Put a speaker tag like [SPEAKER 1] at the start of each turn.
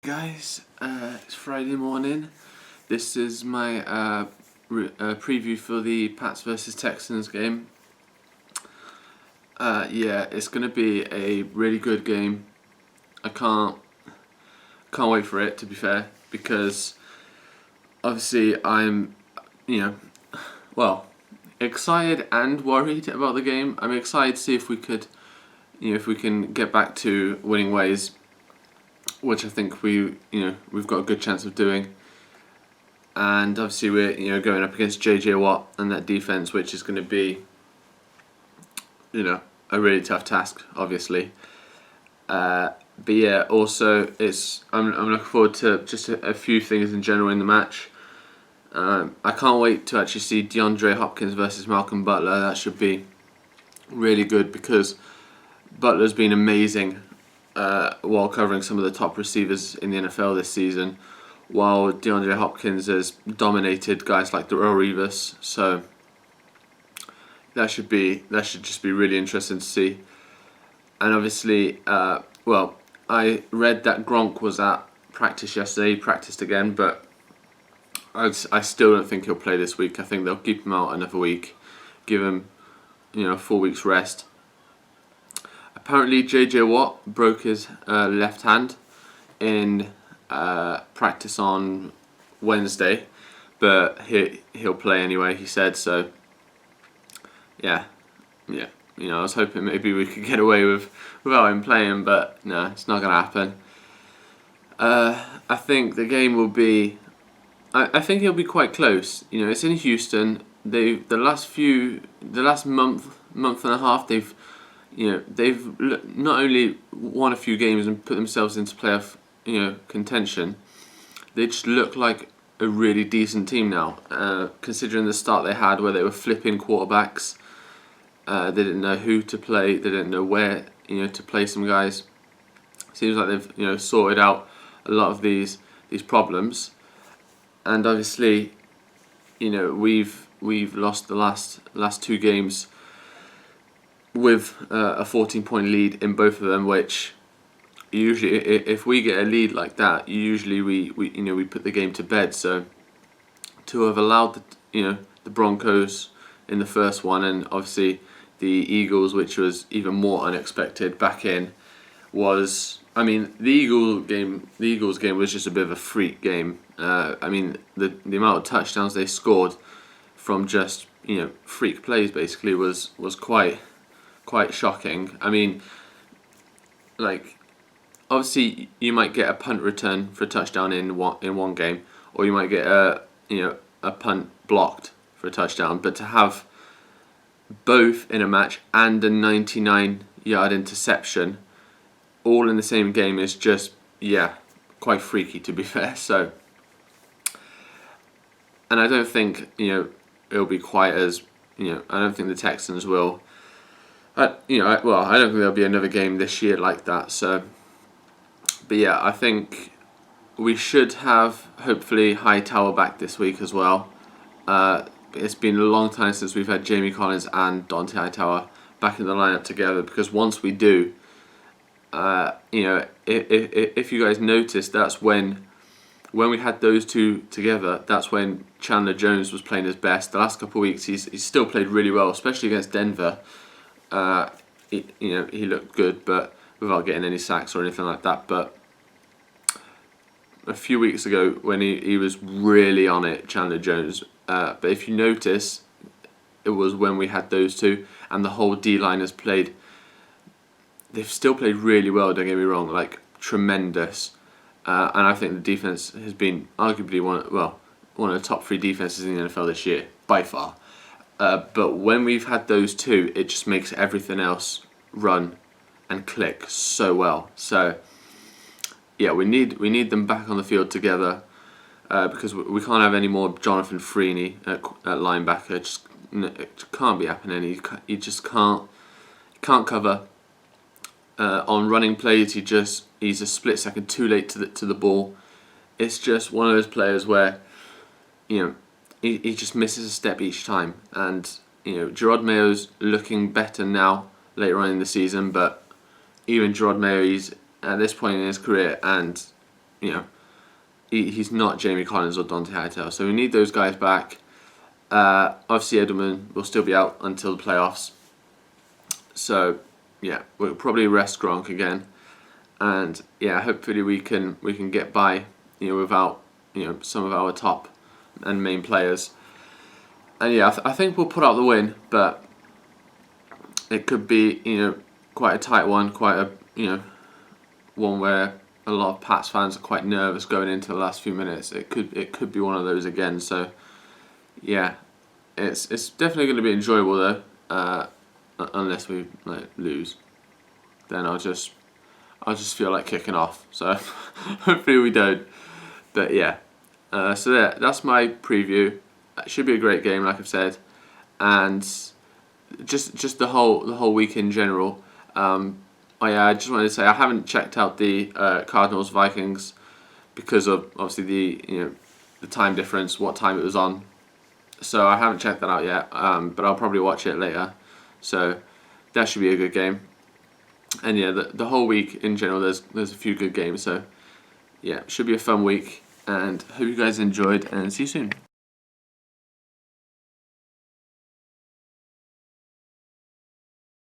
[SPEAKER 1] Guys, it's Friday morning. This is my preview for the Pats versus Texans game. Yeah, it's gonna be a really good game. I can't wait for it, to be fair, because obviously I'm, well, excited and worried about the game. I'm excited to see if we could, if we can get back to winning ways, which I think we've got a good chance of doing. And obviously we're going up against JJ Watt and that defense, which is going to be a really tough task, obviously. But yeah, also I'm looking forward to just a few things in general in the match. I can't wait to actually see DeAndre Hopkins versus Malcolm Butler. That should be really good because Butler's been amazing while covering some of the top receivers in the NFL this season, while DeAndre Hopkins has dominated guys like Darrelle Revis. So that should just be really interesting to see. And obviously, I read that Gronk was at practice yesterday. He practiced again, but I still don't think he'll play this week. I think they'll keep him out another week, give him 4 weeks rest. Apparently, JJ Watt broke his left hand in practice on Wednesday, but he'll play anyway, he said. So yeah. I was hoping maybe we could get away without him playing, but no, it's not gonna happen. I think the game will be. I think it'll be quite close. It's in Houston. The last month and a half, they've not only won a few games and put themselves into playoff contention. They just look like a really decent team now, considering the start they had where they were flipping quarterbacks. They didn't know who to play. They didn't know where to play some guys. Seems like they've sorted out a lot of these problems, and obviously we've lost the last two games with a 14-point lead in both of them, which usually if we get a lead like that, usually we put the game to bed. So to have allowed the Broncos in the first one, and obviously the Eagles, which was even more unexpected, back in, was, the Eagles game was just a bit of a freak game. The amount of touchdowns they scored from just freak plays basically was quite shocking. Obviously you might get a punt return for a touchdown in one game, or you might get a punt blocked for a touchdown, but to have both in a match and a 99-yard interception all in the same game is just quite freaky, to be fair. So, and I don't think it'll be quite as I don't think the Texans will. I don't think there'll be another game this year like that. So, but yeah, I think we should have hopefully Hightower back this week as well. It's been a long time since we've had Jamie Collins and Dante Hightower back in the lineup together, because once we do, if you guys noticed, that's when we had those two together, that's when Chandler Jones was playing his best. The last couple of weeks, he's still played really well, especially against Denver. He looked good, but without getting any sacks or anything like that. But a few weeks ago, when he was really on it, Chandler Jones. But if you notice, it was when we had those two, and the whole D-line has played. They've still played really well, don't get me wrong, like tremendous. And I think the defense has been arguably one of the top 3 defenses in the NFL this year, by far. But when we've had those two, it just makes everything else run and click so well. So yeah, we need them back on the field together, because we can't have any more Jonathan Freeney at linebacker. It can't be happening. He just can't cover. On running plays, he's a split second too late to the ball. It's just one of those players where he just misses a step each time. And Gerard Mayo's looking better now later on in the season, but even Gerard Mayo, he's at this point in his career, and he's not Jamie Collins or Dante Hightower, so we need those guys back. Obviously Edelman will still be out until the playoffs, so yeah, we'll probably rest Gronk again, and yeah, hopefully we can get by without some of our top and main players. And yeah, I think we'll put out the win, but it could be quite a tight one, quite a one where a lot of Pats fans are quite nervous going into the last few minutes. It could be one of those again. So yeah, it's definitely going to be enjoyable though. Unless we lose, then I'll just feel like kicking off. So hopefully we don't. But yeah, so that's my preview. It should be a great game, like I've said, and just the whole week in general. Oh yeah, I just wanted to say I haven't checked out the Cardinals Vikings because of obviously the time difference, what time it was on. So I haven't checked that out yet, but I'll probably watch it later. So that should be a good game. And yeah, the whole week in general, there's a few good games. So yeah, should be a fun week, and hope you guys enjoyed, and see you soon.